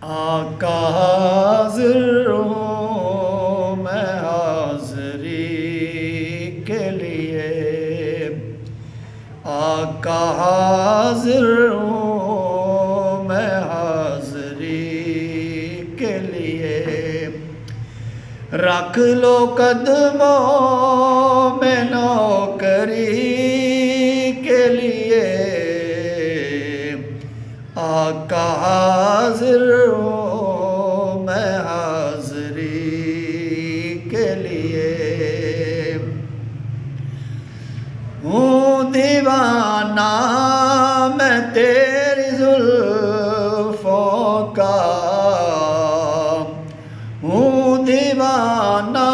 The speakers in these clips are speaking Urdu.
آقا حاضر ہوں میں حاضری کے لیے، آقا حاضر ہوں میں حاضری کے لیے، رکھ لو قدموں میں نوکری کے لیے، آقا حاضر ہوں میں حاضری کے لیے، ہوں دیوانہ میں تیری زلفوں کا، ہوں دیوانہ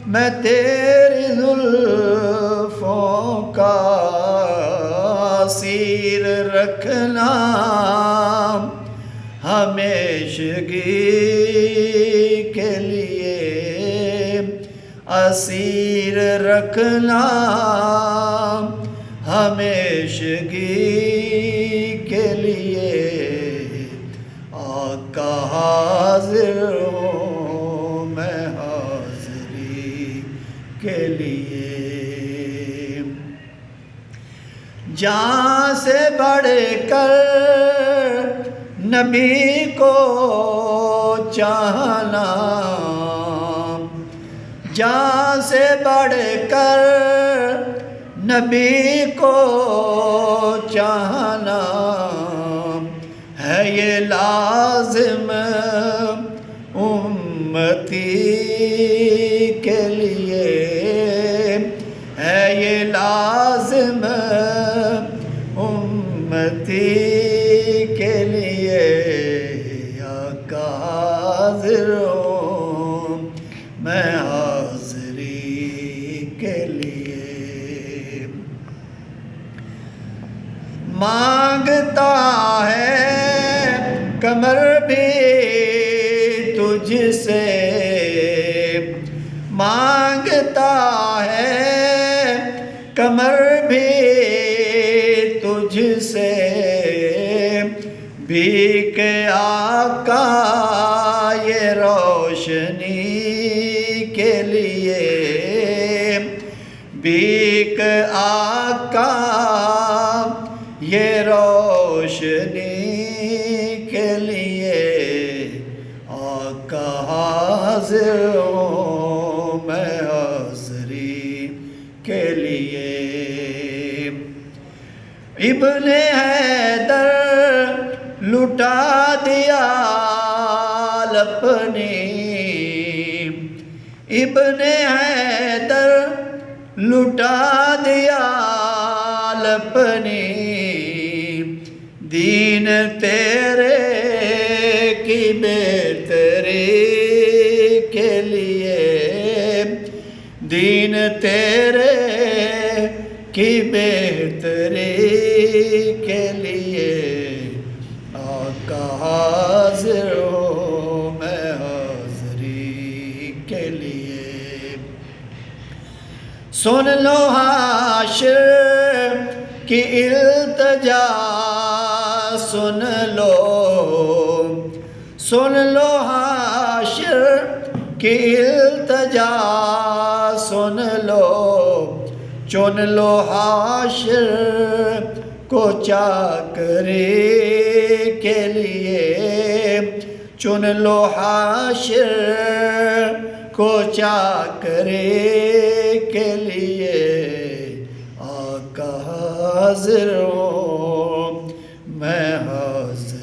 میں تیری زلفوں کا، اسیر رکھنا ہمیشگی کے لیے، اسیر رکھنا ہمیشگی کے لیے، آقا حاضر ہوں میں حاضری کے لیے، جان سے بڑھ کر نبی کو چاہنا، جان سے بڑھ کر نبی کو چاہنا، ہے یہ لازم امتی کے لیے، ہے یہ لازم امتی کے لیے، آقا حاضر ہوں میں حاضری کے لیے، مانگتا ہے کمر بھی تجھ سے، مانگتا ہے کمر بھی تجھ سے، بھیک آقا یہ روشنی کے لیے، بھیک آقا یہ روشنی کے لیے، آقا حاضر ہوں میں حاضری کے لیے، ابن حیدر لٹا دیا اپنی، ابن حیدر لٹا دیا اپنی، دین تیرے کی بہتری کے لیے، دین تیرے کی بہتری کے لیے، آقا حاضر ہوں میں حاضری کے لیے، سن لو حاشر کی التجا، سن لو، سن لو حاشر کی التجا، سن لو، چن لو حاشر کو چاکری کے لیے، چن لو حاشر کو چاکری کے لیے، آقا حاضر ہوں میں حاضر